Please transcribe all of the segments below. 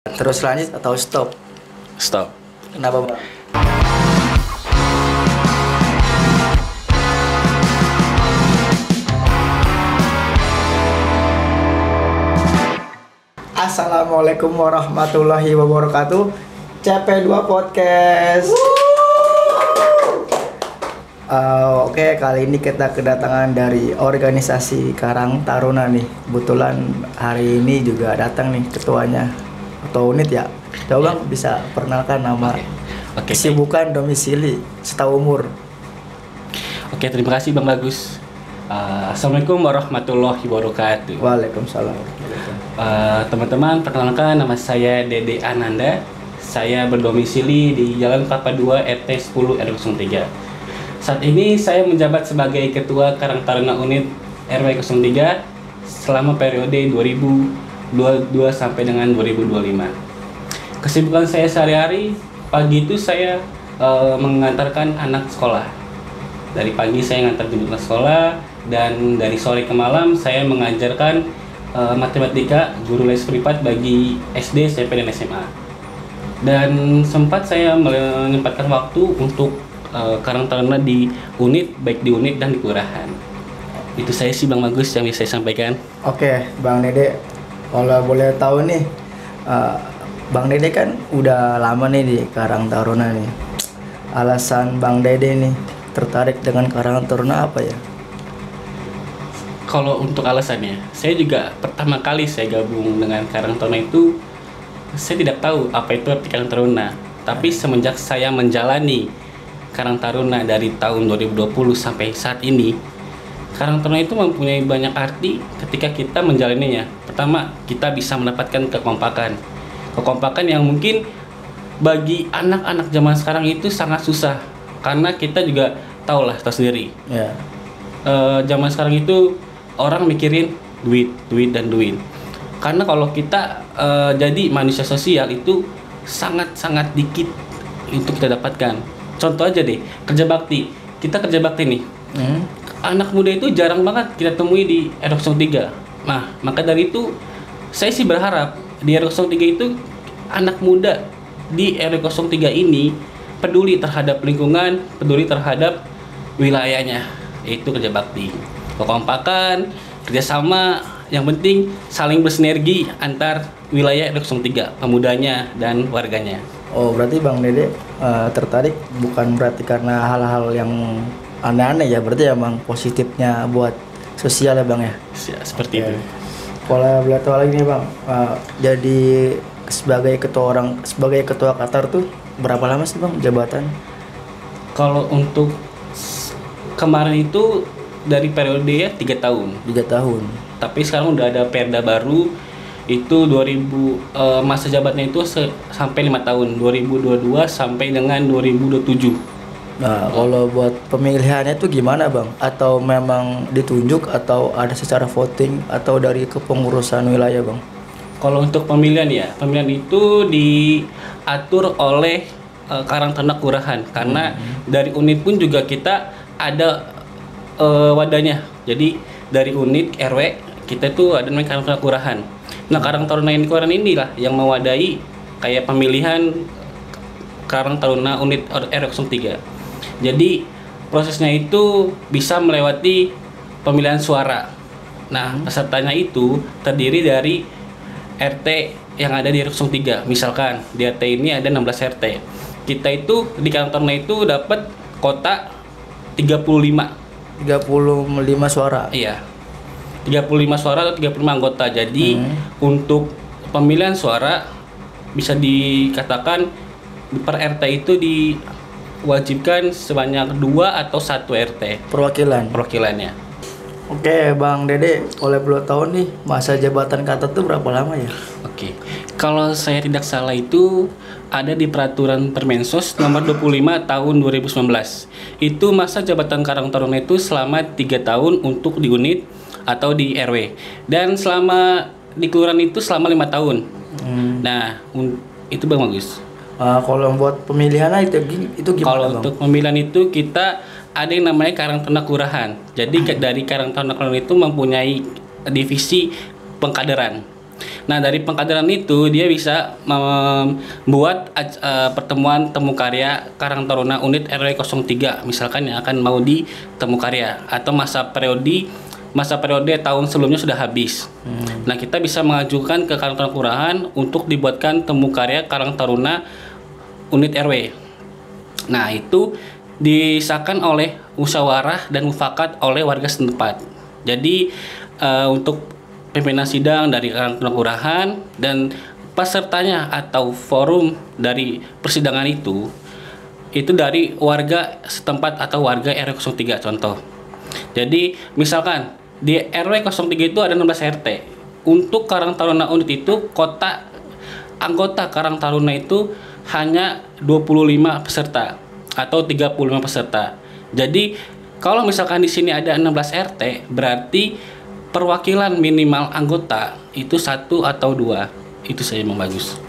Terus lanjut atau stop? Stop. Kenapa bang? Assalamualaikum warahmatullahi wabarakatuh. CP2 Podcast. Oke, kali ini kita kedatangan dari organisasi Karang Taruna nih. Kebetulan hari ini juga datang nih ketuanya atau unit ya. Coba bang bisa perkenalkan nama, kesibukan, domisili, serta umur. Oke, terima kasih Bang Bagus. Assalamualaikum warahmatullahi wabarakatuh. Waalaikumsalam. Teman-teman, perkenalkan nama saya Dede Ananda. Saya berdomisili di Jalan Kelapa 2 RT 10 RW 03. Saat ini saya menjabat sebagai Ketua Karang Taruna Unit RW 03 selama periode 2022 sampai dengan 2025. Kesibukan saya sehari-hari, pagi itu saya mengantarkan anak sekolah. Dari pagi saya ngantar jemput ke sekolah, dan dari sore ke malam saya mengajarkan matematika, guru les privat bagi SD, SMP, dan SMA. Dan sempat saya menyempatkan waktu untuk Karang Taruna di unit, baik di unit dan di kelurahan. Itu saya sih Bang Bagus yang bisa saya sampaikan. Oke, Bang Dede, kalau boleh tahu nih, Bang Dede kan udah lama nih di Karang Taruna nih. Alasan Bang Dede nih tertarik dengan Karang Taruna apa ya? Kalau untuk alasannya, saya juga pertama kali saya gabung dengan Karang Taruna itu, saya tidak tahu apa itu arti Karang Taruna. Tapi semenjak saya menjalani Karang Taruna dari tahun 2020 sampai saat ini, Karang Taruna itu mempunyai banyak arti ketika kita menjalaninya. Pertama, kita bisa mendapatkan kekompakan. Kekompakan yang mungkin bagi anak-anak zaman sekarang itu sangat susah. Karena kita juga tahu sendiri. Ya. Zaman sekarang itu orang mikirin duit dan duit. Karena kalau kita jadi manusia sosial itu sangat-sangat dikit untuk kita dapatkan. Contoh aja deh, kerja bakti. Kita kerja bakti nih. Anak muda itu jarang banget kita temui di RW 03. Nah, maka dari itu saya sih berharap di RW 03 itu anak muda di RW 03 ini peduli terhadap lingkungan, peduli terhadap wilayahnya, yaitu kerja bakti. Kekompakan, kerjasama, yang penting saling bersinergi antar wilayah RW 03, pemudanya dan warganya. Oh, berarti Bang Dede tertarik bukan berarti karena hal-hal yang aneh-aneh ya, berarti emang positifnya buat sosial ya Bang ya? Seperti itu. Kalau boleh tahu lagi nih Bang, jadi sebagai ketua Qatar tuh berapa lama sih Bang jabatan? Kalau untuk kemarin itu dari periode ya 3 tahun. 3 tahun. Tapi sekarang udah ada perda baru, itu 2000 masa jabatannya itu sampai 5 tahun, 2022 sampai dengan 2027. Nah, kalau buat pemilihannya itu gimana Bang? Atau memang ditunjuk atau ada secara voting atau dari kepengurusan wilayah Bang? Kalau untuk pemilihan ya, pemilihan itu diatur oleh Karang Taruna Kelurahan, karena dari unit pun juga kita ada wadahnya. Jadi dari unit RW kita itu ada namanya Karang Taruna Kelurahan. Nah, Karang Taruna yang di kelurahan inilah yang mewadahi kayak pemilihan Karang Taruna unit RW 03. Jadi prosesnya itu bisa melewati pemilihan suara. Nah, pesertanya itu terdiri dari RT yang ada di RW 03. Misalkan di RT ini ada 16 RT. Kita itu di Karang Taruna itu dapat kota 35 suara. Iya. 35 suara atau 35 anggota. Jadi untuk pemilihan suara bisa dikatakan per RT itu diwajibkan sebanyak 2 atau 1 RT perwakilannya. Oke, Bang Dede, boleh belum tahu nih masa jabatan Qatar tuh berapa lama ya? Oke. Kalau saya tidak salah itu ada di peraturan Permensos nomor 25 tahun 2019. Itu masa jabatan Karang Taruna itu selama 3 tahun untuk di unit atau di RW, dan selama di kelurahan itu selama 5 tahun. Nah, itu Bang Bagus. Kalau buat pemilihannya itu gimana Kalau Bang? untuk pemilihan itu kita ada yang namanya Karang Taruna Kelurahan. Jadi dari Karang Taruna Kelurahan itu mempunyai divisi pengkaderan. Nah, dari pengkaderan itu dia bisa membuat pertemuan temu karya Karang Taruna unit RW 03 misalkan yang akan mau di temu karya atau masa periode tahun sebelumnya sudah habis. Nah, kita bisa mengajukan ke Karang Taruna Kelurahan untuk dibuatkan temu karya Karang Taruna unit RW. Nah, itu disahkan oleh musyawarah dan mufakat oleh warga setempat. Jadi untuk pimpinan sidang dari Karang Taruna Kelurahan dan pesertanya atau forum dari persidangan itu dari warga setempat atau warga RW 03 contoh. Jadi misalkan di RW 03 itu ada 16 RT. Untuk Karang Taruna unit itu anggota Karang Taruna itu hanya 25 peserta atau 35 peserta. Jadi kalau misalkan di sini ada 16 RT, berarti perwakilan minimal anggota itu 1 atau 2. Itu saja Bang Bagus.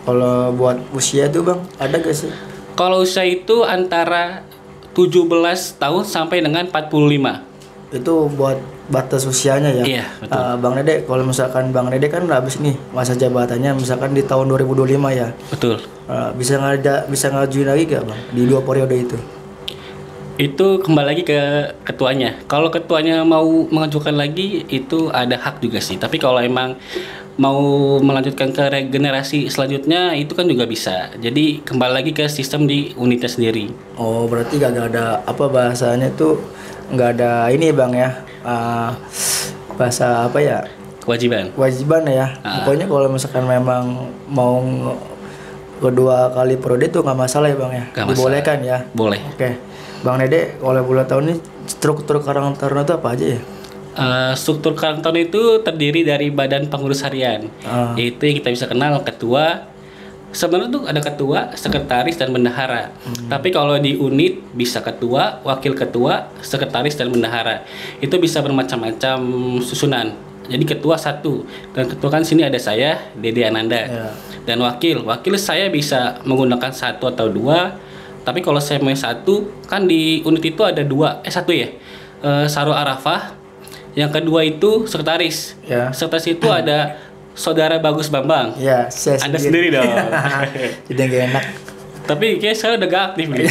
Kalau buat usia tuh Bang, ada gak sih? Kalau usia itu antara 17 tahun sampai dengan 45. Itu buat batas usianya ya? Iya, betul. Bang Dede, kalau misalkan Bang Dede kan udah habis nih masa jabatannya, misalkan di tahun 2025 ya? Betul. Bisa ngajuin lagi gak Bang di 2 periode itu? Itu kembali lagi ke ketuanya. Kalau ketuanya mau mengajukan lagi itu ada hak juga sih. Tapi kalau emang mau melanjutkan ke regenerasi selanjutnya itu kan juga bisa. Jadi kembali lagi ke sistem di unitnya sendiri. Oh, berarti gak ada apa bahasanya tuh, nggak ada ini ya Bang ya, bahasa apa ya, kewajiban ya. Pokoknya kalau misalkan memang mau kedua kali periode itu nggak masalah ya Bang ya, dibolehkan ya. Boleh. Oke. Bang Dede, kalau boleh tahu nih struktur Karang Taruna itu apa aja ya? Struktur Karang Taruna itu terdiri dari badan pengurus harian, yaitu yang kita bisa kenal ketua. Sebenarnya tuh ada ketua, sekretaris, dan bendahara. Tapi kalau di unit bisa ketua, wakil ketua, sekretaris, dan bendahara. Itu bisa bermacam-macam susunan. Jadi ketua 1, dan ketua kan sini ada saya, Dede Ananda. Ya. Dan wakil saya bisa menggunakan 1 atau 2. Tapi kalau saya mau 1, kan di unit itu ada 1 ya. Sarul Arafah. Yang kedua itu sekretaris. Ya. Sekretaris itu ada Saudara Bagus Bambang. Ya, saya Anda sendiri dong. Jadi gak enak. Tapi kayak saya udah gak aktif nih.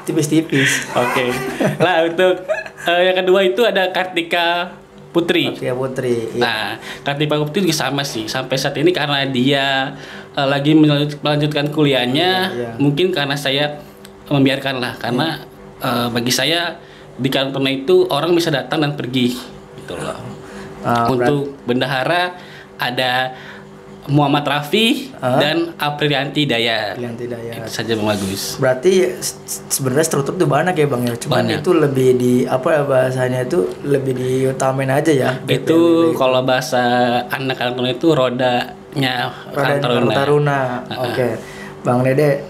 Tipis-tipis. Oke. Lah untuk yang kedua itu ada Kartika Putri. Kartika Putri. Iya. Nah, Kartika Putri juga sama sih. Sampai saat ini karena dia lagi melanjutkan kuliahnya, Iya. mungkin karena saya membiarkan lah. Karena bagi saya di kantornya itu orang bisa datang dan pergi. Gitu loh. Untuk bendahara ada Muhammad Rafi dan Aprilianti Dayat. Itu saja Bang Bagus. Berarti sebenarnya struktur tuh banyak ya Bang ya. Cuman itu lebih di apa ya bahasanya itu lebih diutamain aja ya. Itu kalau bahasa anak kantor itu rodanya Karang Taruna. Oke. Bang Dede,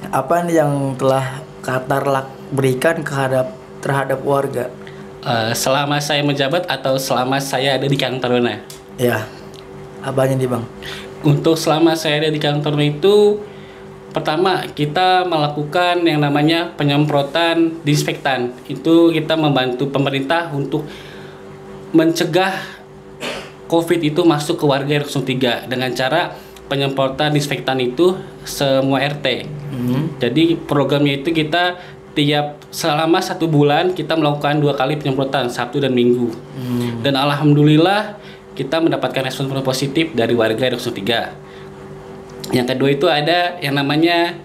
apa nih yang telah Katarlak berikan terhadap warga? Selama saya menjabat atau selama saya ada di Karang Taruna? Ya, apanya nih Bang? Untuk selama saya ada di Karang Taruna itu, pertama kita melakukan yang namanya penyemprotan disinfektan. Itu kita membantu pemerintah untuk mencegah COVID itu masuk ke warga RW 03 dengan cara penyemprotan disinfektan itu semua RT. Jadi programnya itu kita selama 1 bulan kita melakukan 2 kali penyemprotan, Sabtu dan Minggu. Dan alhamdulillah kita mendapatkan respon positif dari warga RW 03. Yang kedua itu ada yang namanya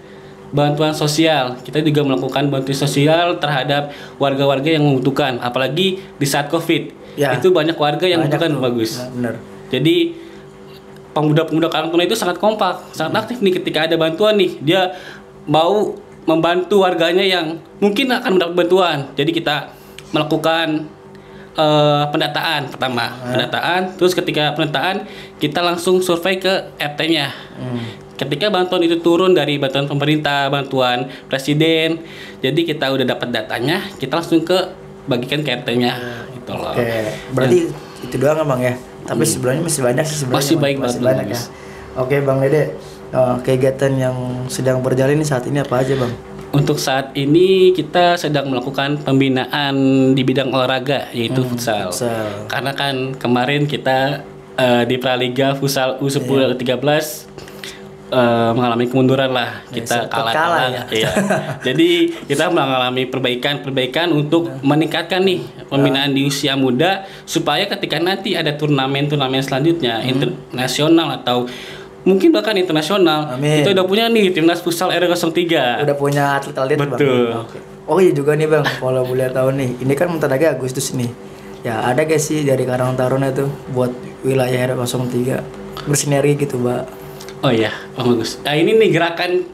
bantuan sosial. Kita juga melakukan bantuan sosial terhadap warga-warga yang membutuhkan, apalagi di saat COVID. Ya, itu banyak warga yang membutuhkan. Bagus. Benar. Jadi pemuda-pemuda Karang Taruna itu sangat kompak, sangat aktif nih. Ketika ada bantuan nih, dia mau membantu warganya yang mungkin akan mendapat bantuan. Jadi kita melakukan pendataan pertama, pendataan. Terus ketika pendataan kita langsung survei ke RT-nya. Ketika bantuan itu turun dari bantuan pemerintah, bantuan presiden, jadi kita udah dapat datanya, kita langsung bagikan ke RT-nya. Gitu loh. Oke, berarti itu doang Bang ya. Tapi sebenarnya masih banyak sih sebenarnya. Masih banyak ya. Oke Bang Dede, kegiatan yang sedang berjalan ini saat ini apa aja Bang? Untuk saat ini kita sedang melakukan pembinaan di bidang olahraga yaitu futsal. Karena kan kemarin kita di Praliga Futsal U10 13 mengalami kemunduran lah, kita kalah ya. Iya. Jadi kita mengalami perbaikan untuk meningkatkan nih pembinaan di usia muda supaya ketika nanti ada turnamen selanjutnya internasional atau mungkin bahkan internasional, kita udah punya nih timnas futsal R03. Udah punya atlet-atlet. Betul. Bang. Oke. Oh iya juga nih Bang, kalau boleh tahu nih, ini kan bentar lagi Agustus nih. Ya ada gak sih dari Karang Taruna tuh buat wilayah R03 bersinergi gitu, Mbak? Oh iya, bagus. Nah ini nih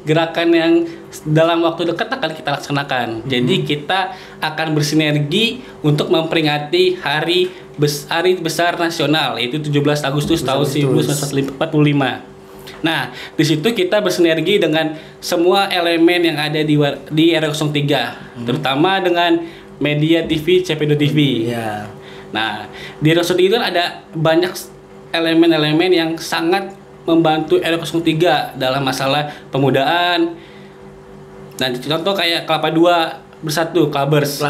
gerakan yang dalam waktu dekat akan kita laksanakan. Jadi kita akan bersinergi untuk memperingati hari besar nasional, yaitu 17 Agustus tahun 1945. Nah, di situ kita bersinergi dengan semua elemen yang ada di R03, terutama dengan media TV, CP2 TV. Yeah. Nah, di R03 itu ada banyak elemen-elemen yang sangat membantu R03 dalam masalah pemudaan. Nah, contoh kayak Kelapa 2 Bersatu, Klabers.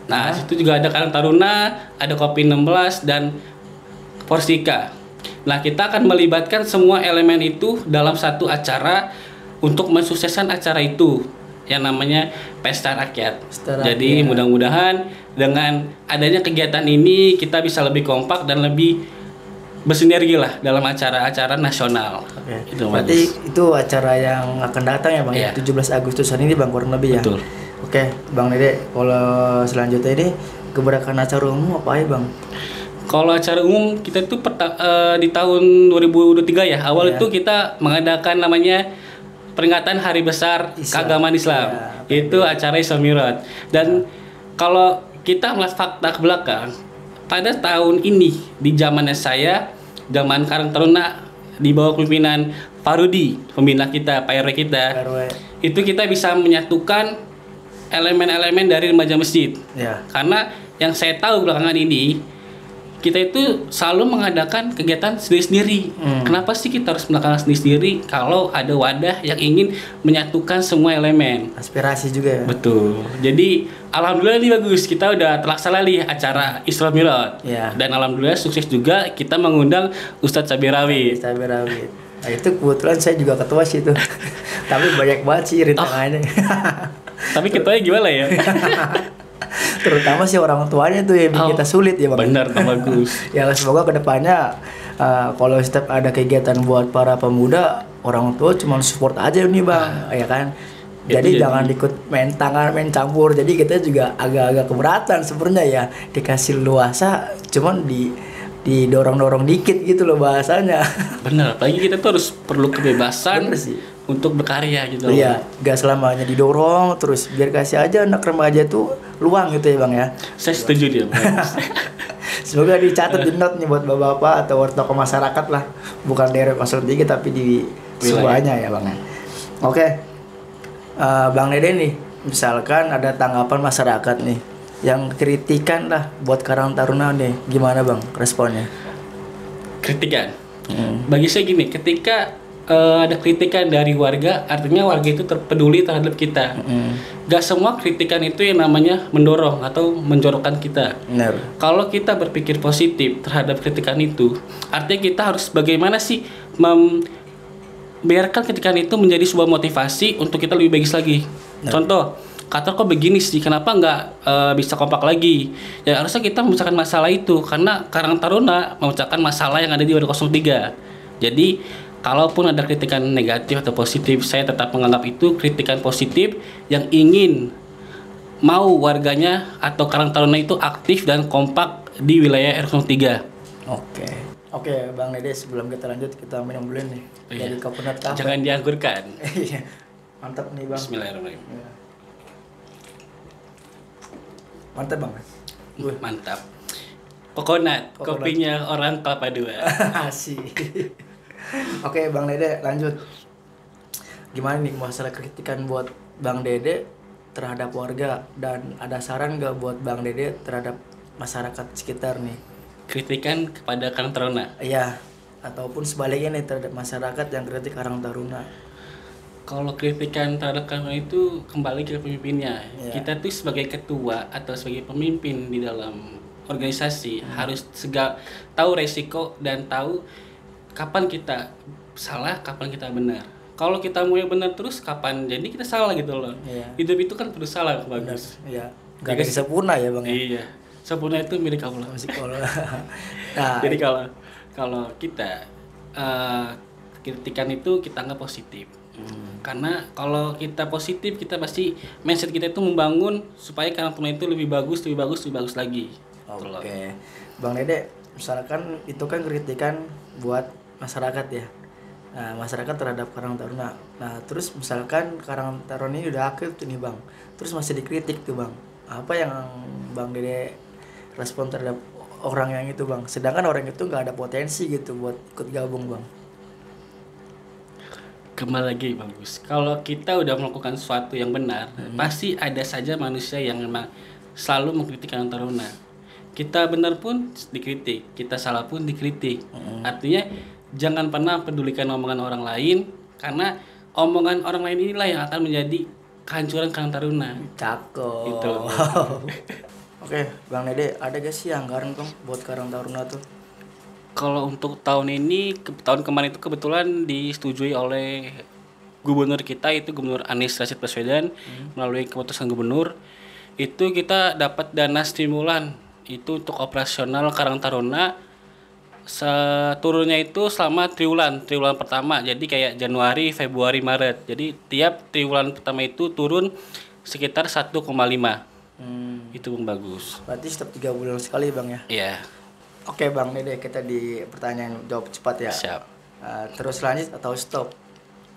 Nah, situ juga ada Karang Taruna, ada Kopi 16 dan Porsika. Nah, kita akan melibatkan semua elemen itu dalam satu acara untuk mensukseskan acara itu yang namanya Pesta Rakyat. Jadi mudah-mudahan dengan adanya kegiatan ini kita bisa lebih kompak dan lebih bersinergi lah dalam acara-acara nasional. Oke. Itu berarti itu acara yang akan datang ya Bang, 17 Agustusan ini Bang, kurang lebih ya. Betul. Oke, Bang Dede, kalau selanjutnya ini keberakaman acara umum apa ya Bang? Kalau acara umum kita tuh di tahun 2023 ya, awal itu kita mengadakan namanya peringatan Hari Besar Keagamaan Islam. Ya, itu acara Islam Mi'raj. Dan kalau kita melihat fakta ke belakang, pada tahun ini di zamannya zaman Karang Taruna di bawah pimpinan Farudi, pembina kita, Pak RW kita, itu kita bisa menyatukan elemen-elemen dari remaja masjid. Ya. Karena yang saya tahu belakangan ini, kita itu selalu mengadakan kegiatan sendiri-sendiri. Kenapa sih kita harus melakukan sendiri-sendiri kalau ada wadah yang ingin menyatukan semua elemen? Aspirasi juga ya? Betul. Jadi alhamdulillah nih bagus, kita udah terlaksana nih acara Isra Mi'raj. Ya. Dan alhamdulillah sukses juga, kita mengundang Ustadz Sabirawi. Nah, itu kebetulan saya juga ketua sih itu. Tapi banyak banget sih rintangannya. Tapi ketuanya gimana ya? Terutama sih orang tuanya tuh yang bikin kita sulit ya Bang. Bener, bagus. Ya semoga kedepannya kalau setiap ada kegiatan buat para pemuda, orang tua cuma support aja nih Bang, ya kan. Jadi jangan ikut main tangan, main campur. Jadi kita juga agak-agak keberatan sebenarnya ya, dikasih luasa cuman didorong-dorong dikit gitu loh bahasanya. Bener, apalagi kita tuh harus perlu kebebasan untuk berkarya gitu. Iya, gak selamanya didorong terus, biar kasih aja anak remaja tuh luang gitu ya Bang ya. Saya setuju dia. Semoga dicatat di note nih buat bapak-bapak atau tokoh masyarakat lah, bukan dari 03 tapi di semuanya ya Bang ya. Oke. Bang Dede nih, misalkan ada tanggapan masyarakat nih yang kritikan lah buat Karang Taruna nih, gimana Bang responnya? Kritikan. Bagi saya gini, ketika ada kritikan dari warga, artinya warga itu terpeduli terhadap kita. Gak semua kritikan itu yang namanya mendorong atau menjorokkan kita. Benar. Kalau kita berpikir positif terhadap kritikan itu, artinya kita harus bagaimana sih membiarkan kritikan itu menjadi sebuah motivasi untuk kita lebih bagus lagi. Contoh, kata kok begini sih, kenapa nggak bisa kompak lagi? Ya harusnya kita memecahkan masalah itu, karena Karang Taruna memecahkan masalah yang ada di R03. Jadi kalaupun ada kritikan negatif atau positif, saya tetap menganggap itu kritikan positif yang ingin mau warganya atau Karang Taruna itu aktif dan kompak di wilayah R03. Oke, Bang Dede, sebelum kita lanjut kita minum dulu nih dari Coconut Cafe. Jangan dianggurkan. Mantap nih Bang. Bismillahirrahmanirrahim. Mantap Bang. Mantap. Coconut, kopinya orang Kelapa 2. Asik. Oke, Bang Dede lanjut. Gimana nih masalah kritikan buat Bang Dede terhadap warga, dan ada saran gak buat Bang Dede terhadap masyarakat sekitar nih? Kritikan kepada Karang Taruna? Iya, ataupun sebaliknya nih terhadap masyarakat yang kritik Karang Taruna. Kalau kritikan terhadap Karang itu kembali ke pemimpinnya. Kita tuh sebagai ketua atau sebagai pemimpin di dalam organisasi harus tahu resiko dan tahu kapan kita salah, kapan kita benar. Kalau kita mulai benar terus, kapan jadi kita salah gitu loh. Iya. Hidup itu kan terus salah, bagus. Iya. Gak ada yang sempurna ya bang. Iya. Sempurna itu milik Allah. Nah, Jadi kalau kita kritikan itu kita anggap positif. Karena kalau kita positif, kita pasti mindset kita itu membangun supaya karakternya itu lebih bagus lagi. Oke. Bang Dede, misalkan itu kan kritikan buat masyarakat ya. Nah, masyarakat terhadap Karang Taruna. Nah, terus misalkan Karang Taruna ini udah aktif tuh nih bang, terus masih dikritik tuh bang. Apa yang Bang Dede respon terhadap orang yang itu bang? Sedangkan orang itu nggak ada potensi gitu buat ikut gabung bang. Kembali lagi bagus. Kalau kita udah melakukan sesuatu yang benar, pasti ada saja manusia yang memang selalu mengkritik Karang Taruna. Kita benar pun dikritik, kita salah pun dikritik. Artinya jangan pernah pedulikan omongan orang lain, karena omongan orang lain inilah yang akan menjadi kehancuran Karang Taruna. Cakep. Itu. Oke, Bang Dede, ada gak sih anggaran bang buat Karang Taruna tuh? Kalau untuk tahun ini, tahun kemarin itu kebetulan disetujui oleh gubernur kita, itu Gubernur Anies Rashid Baswedan, melalui keputusan gubernur, itu kita dapat dana stimulan itu untuk operasional Karang Taruna. Turunnya itu selama triwulan pertama, jadi kayak Januari, Februari, Maret. Jadi tiap triwulan pertama itu turun sekitar 1,5. Itu bagus. Berarti setiap 3 bulan sekali bang ya? Iya. Oke Bang Dede, kita di pertanyaan jawab cepat ya. Siap. Terus lanjut atau stop?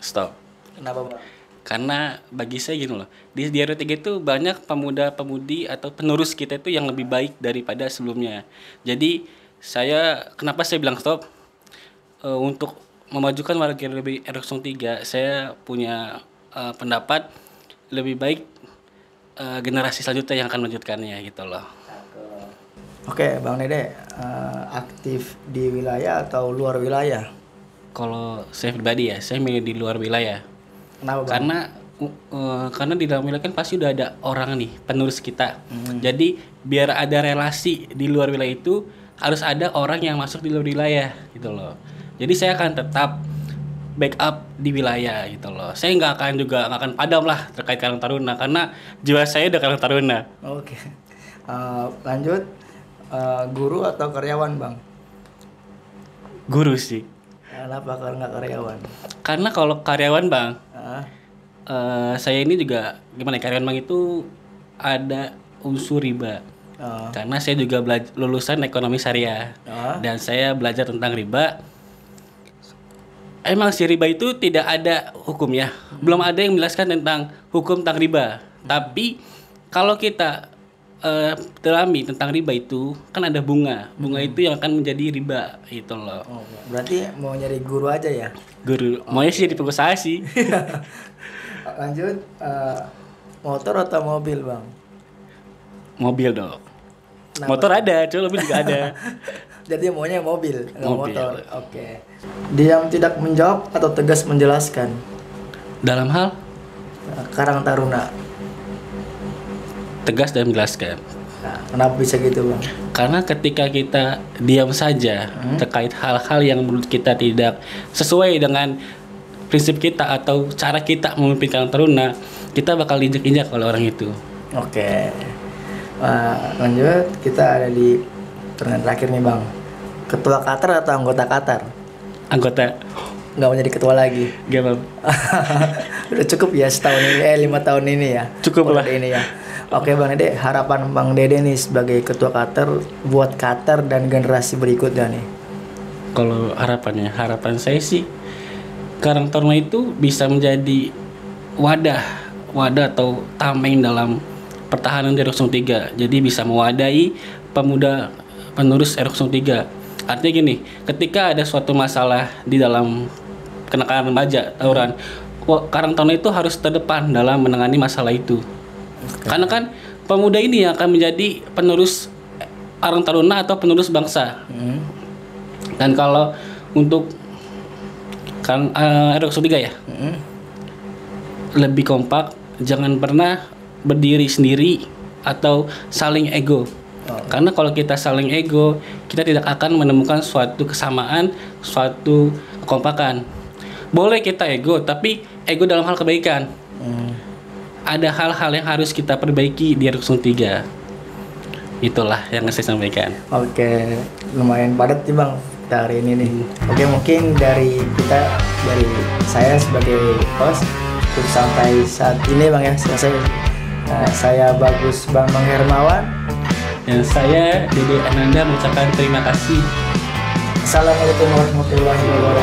Stop. Kenapa bang? Karena bagi saya gini loh, di RW3 itu banyak pemuda-pemudi atau penerus kita itu yang lebih baik daripada sebelumnya. Jadi kenapa saya bilang stop? Untuk memajukan warga RW3, saya punya pendapat lebih baik generasi selanjutnya yang akan melanjutkannya gitu loh. Oke Bang Dede, aktif di wilayah atau luar wilayah? Kalau saya pribadi ya, saya milih di luar wilayah. Kenapa bang? Karena di dalam wilayah kan pasti udah ada orang nih, penerus kita. Jadi biar ada relasi di luar wilayah itu, harus ada orang yang masuk di luar wilayah gitu loh. Jadi saya akan tetap backup di wilayah gitu loh. Saya nggak akan padam lah terkait Karang Taruna, karena jiwa saya udah Karang Taruna. Oke. Lanjut, guru atau karyawan bang? Guru sih. Kenapa kalau nggak karyawan? Karena kalau karyawan bang, saya ini juga gimana ya, karyawan bang itu ada unsur riba. Karena saya juga lulusan ekonomi syariah, dan saya belajar tentang riba. Emang si riba itu tidak ada hukumnya, belum ada yang menjelaskan tentang hukum tentang riba. Tapi kalau kita terami tentang riba itu kan ada bunga itu yang akan menjadi riba gitu loh. Berarti mau nyari guru aja ya? Guru, maunya sih jadi pengusaha sih. Lanjut, motor atau mobil bang? Mobil dong. Kenapa? Motor ada, cuma mobil juga ada. Jadi maunya mobil, nggak Mobil. motor. Oke. Diam tidak menjawab atau tegas menjelaskan? Dalam hal Karang Taruna. tegas dan menjelaskan. Nah, kenapa bisa gitu bang? Karena ketika kita diam saja terkait hal-hal yang menurut kita tidak sesuai dengan prinsip kita atau cara kita memimpin Karang Taruna, kita bakal diinjak-injak oleh orang itu. Oke. Lanjut, kita ada di pertanyaan terakhir nih bang. Ketua Qatar atau anggota Qatar? Anggota. Nggak mau jadi ketua lagi. Gak. Udah cukup ya setahun ini, 5 tahun ini ya. Cukup lah. Ini ya. Oke Bang Dede, harapan Bang Dede nih sebagai ketua Qatar buat Qatar dan generasi berikutnya nih. Kalau harapan saya sih Karang Taruna itu bisa menjadi wadah atau tameng dalam pertahanan di RW3. Jadi bisa mewadahi pemuda penerus RW3. Artinya gini, ketika ada suatu masalah di dalam kenakalan remaja, tawuran, Karang Taruna itu harus terdepan dalam menangani masalah itu. Karena kan pemuda ini yang akan menjadi penerus Karang Taruna atau penerus bangsa. Dan kalau untuk RW3 ya, lebih kompak, jangan pernah berdiri sendiri atau saling ego. Karena kalau kita saling ego, kita tidak akan menemukan suatu kesamaan, suatu kekompakan. Boleh kita ego, tapi ego dalam hal kebaikan. Ada hal-hal yang harus kita perbaiki di R03. Itulah yang saya sampaikan. Oke, lumayan padat nih Bang kita hari ini nih. Oke, mungkin dari saya sebagai host untuk sampai saat ini Bang ya, selesai. Saya Bagus Bambang Hermawan. Dan saya Dede Ananda mengucapkan terima kasih. Assalamualaikum warahmatullahi wabarakatuh.